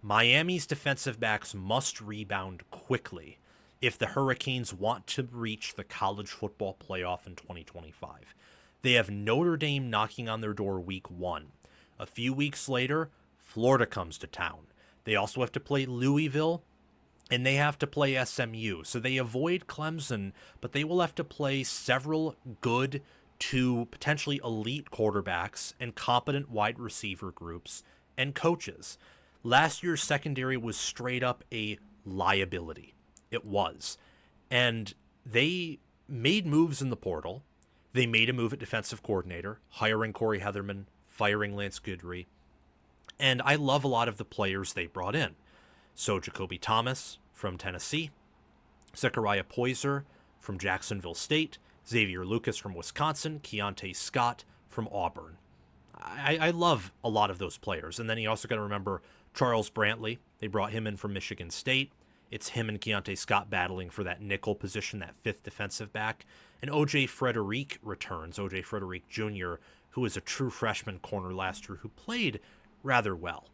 Miami's defensive backs must rebound quickly if the Hurricanes want to reach the college football playoff in 2025. They have Notre Dame knocking on their door week 1. A few weeks later, Florida comes to town. They also have to play Louisville, and they have to play SMU. So they avoid Clemson, but they will have to play several good to potentially elite quarterbacks and competent wide receiver groups and coaches. Last year's secondary was straight up a liability. It was. And they made moves in the portal. They made a move at defensive coordinator, hiring Corey Hetherman, firing Lance Goodry. And I love a lot of the players they brought in. So Jakobe Thomas from Tennessee, Zechariah Poyser from Jacksonville State, Xavier Lucas from Wisconsin, Keionte Scott from Auburn. I love a lot of those players. And then you also got to remember Charles Brantley. They brought him in from Michigan State. It's him and Keionte Scott battling for that nickel position, that fifth defensive back. And O.J. Frederick returns, O.J. Frederick Jr., who was a true freshman corner last year who played rather well.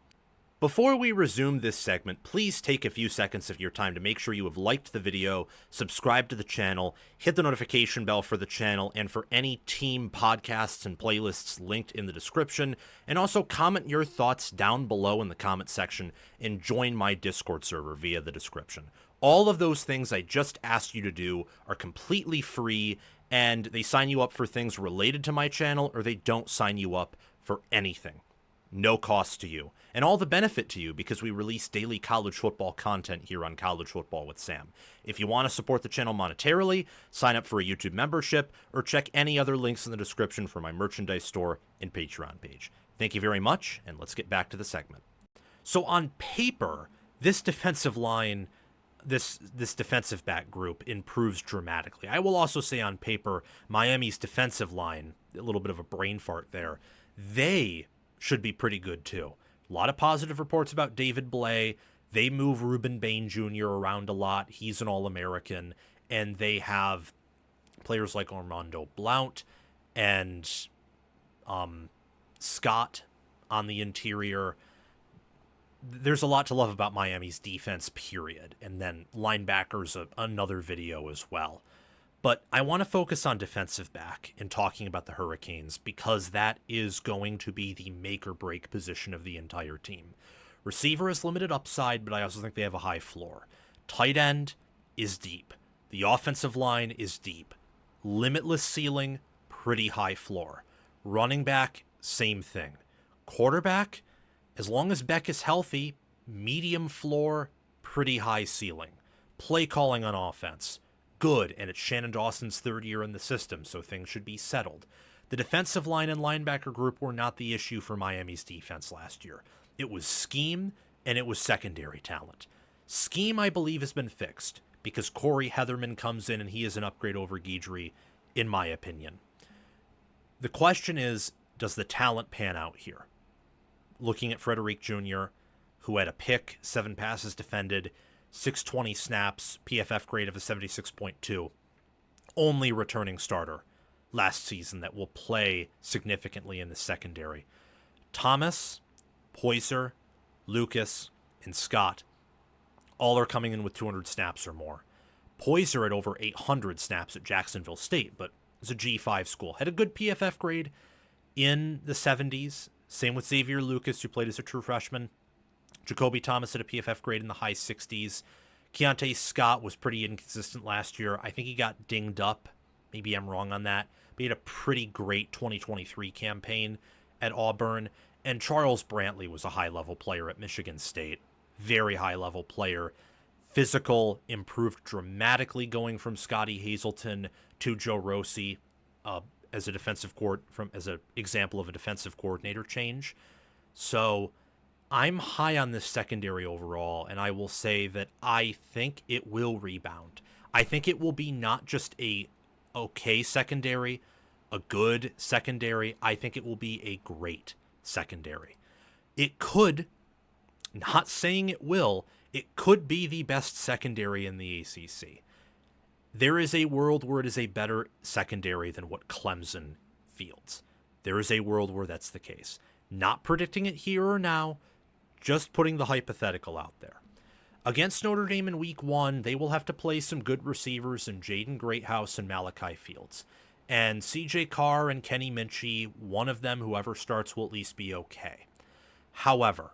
Before we resume this segment, please take a few seconds of your time to make sure you have liked the video, subscribe to the channel, hit the notification bell for the channel and for any team podcasts and playlists linked in the description, and also comment your thoughts down below in the comment section and join my Discord server via the description. All of those things I just asked you to do are completely free, and they sign you up for things related to my channel, or they don't sign you up for anything. No cost to you, and all the benefit to you because we release daily college football content here on College Football with Sam. If you want to support the channel monetarily, sign up for a YouTube membership, or check any other links in the description for my merchandise store and Patreon page. Thank you very much, and let's get back to the segment. So on paper, this defensive line, this defensive back group improves dramatically. I will also say on paper, Miami's defensive line, a little bit of a brain fart there, they should be pretty good too. A lot of positive reports about David Blay. They move Ruben Bain Jr. around a lot. He's an All-American. And they have players like Armando Blount and Scott on the interior. There's a lot to love about Miami's defense, period. And then linebackers, another video as well. But I want to focus on defensive back in talking about the Hurricanes because that is going to be the make or break position of the entire team. Receiver is limited upside, but I also think they have a high floor. Tight end is deep. The offensive line is deep. Limitless ceiling, pretty high floor. Running back, same thing. Quarterback, as long as Beck is healthy, medium floor, pretty high ceiling. Play calling on offense, good, and it's Shannon Dawson's third year in the system, so things should be settled. The defensive line and linebacker group were not the issue for Miami's defense last year. It was scheme, and it was secondary talent. Scheme, I believe, has been fixed, because Corey Hetherman comes in, and he is an upgrade over Guidry, in my opinion. The question is, does the talent pan out here? Looking at Frederick Jr., who had a pick, 7 passes defended, 620 snaps, PFF grade of a 76.2. Only returning starter last season that will play significantly in the secondary. Thomas, Poyser, Lucas, and Scott all are coming in with 200 snaps or more. Poyser at over 800 snaps at Jacksonville State, but is a G5 school. Had a good PFF grade in the 70s. Same with Xavier Lucas, who played as a true freshman. Jakobe Thomas had a PFF grade in the high 60s. Keionte Scott was pretty inconsistent last year. I think he got dinged up. Maybe I'm wrong on that. But he had a pretty great 2023 campaign at Auburn. And Charles Brantley was a high-level player at Michigan State. Very high-level player. Physical, improved dramatically going from Scotty Hazelton to Joe Rossi as an example of a defensive coordinator change. So I'm high on this secondary overall, and I will say that I think it will rebound. I think it will be not just a okay secondary, a good secondary. I think it will be a great secondary. It could, not saying it will, it could be the best secondary in the ACC. There is a world where it is a better secondary than what Clemson fields. There is a world where that's the case. Not predicting it here or now, just putting the hypothetical out there. Against Notre Dame in week 1, they will have to play some good receivers in Jaden Greathouse and Malachi Fields. And CJ Carr and Kenny Minchie, one of them, whoever starts, will at least be okay. However,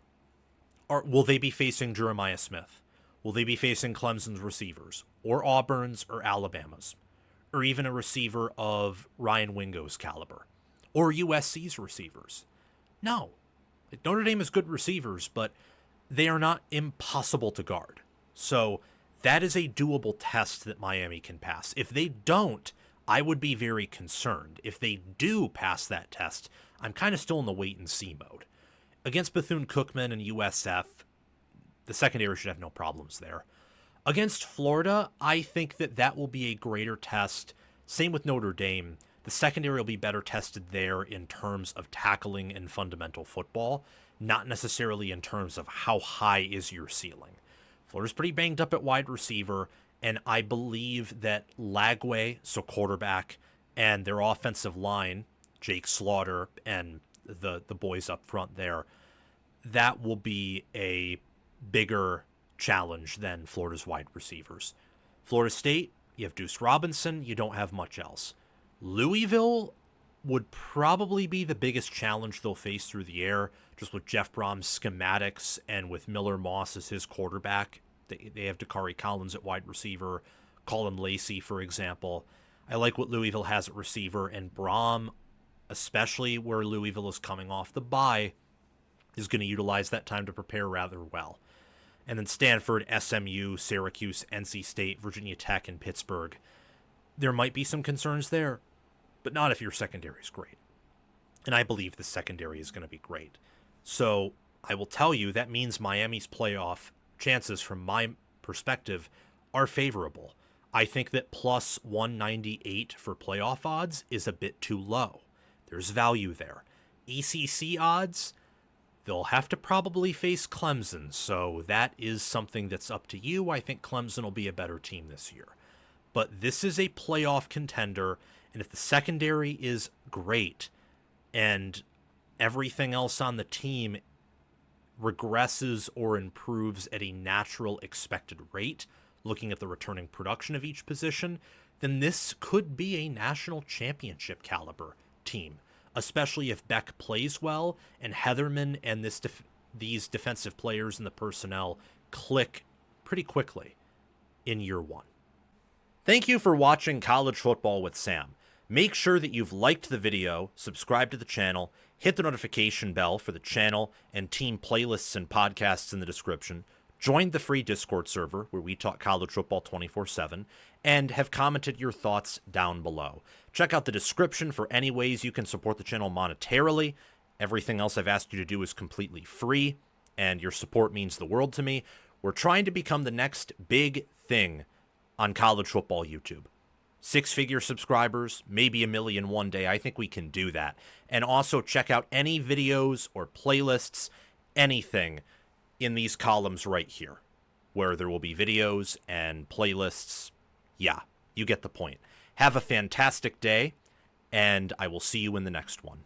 will they be facing Jeremiah Smith? Will they be facing Clemson's receivers, or Auburn's, or Alabama's, or even a receiver of Ryan Wingo's caliber, or USC's receivers? No. Notre Dame has good receivers, but they are not impossible to guard. So that is a doable test that Miami can pass. If they don't, I would be very concerned. If they do pass that test, I'm kind of still in the wait-and-see mode. Against Bethune-Cookman and USF, the secondary should have no problems there. Against Florida, I think that will be a greater test. Same with Notre Dame. The secondary will be better tested there in terms of tackling and fundamental football, not necessarily in terms of how high is your ceiling. Florida's pretty banged up at wide receiver, and I believe that Lagway, so quarterback, and their offensive line, Jake Slaughter and the boys up front there, that will be a bigger challenge than Florida's wide receivers. Florida State, you have Deuce Robinson, you don't have much else. Louisville would probably be the biggest challenge they'll face through the air, just with Jeff Brom's schematics and with Miller Moss as his quarterback. They have Dakari Collins at wide receiver, Colin Lacey, for example. I like what Louisville has at receiver, and Brom, especially where Louisville is coming off the bye, is going to utilize that time to prepare rather well. And then Stanford, SMU, Syracuse, NC State, Virginia Tech, and Pittsburgh. There might be some concerns there, but not if your secondary is great. And I believe the secondary is going to be great. So I will tell you that means Miami's playoff chances from my perspective are favorable. I think that plus 198 for playoff odds is a bit too low. There's value there. ECC odds, they'll have to probably face Clemson, so that is something that's up to you. I think Clemson will be a better team this year. But this is a playoff contender, and if the secondary is great and everything else on the team regresses or improves at a natural expected rate, looking at the returning production of each position, then this could be a national championship caliber team, especially if Beck plays well and Hetherman and these defensive players and the personnel click pretty quickly in year 1. Thank you for watching College Football with Sam. Make sure that you've liked the video, subscribed to the channel, hit the notification bell for the channel and team playlists and podcasts in the description, join the free Discord server where we talk college football 24/7, and have commented your thoughts down below. Check out the description for any ways you can support the channel monetarily. Everything else I've asked you to do is completely free, and your support means the world to me. We're trying to become the next big thing on college football YouTube. 6-figure subscribers, maybe 1 million one day. I think we can do that. And also check out any videos or playlists, anything in these columns right here, where there will be videos and playlists. Yeah, you get the point. Have a fantastic day, and I will see you in the next one.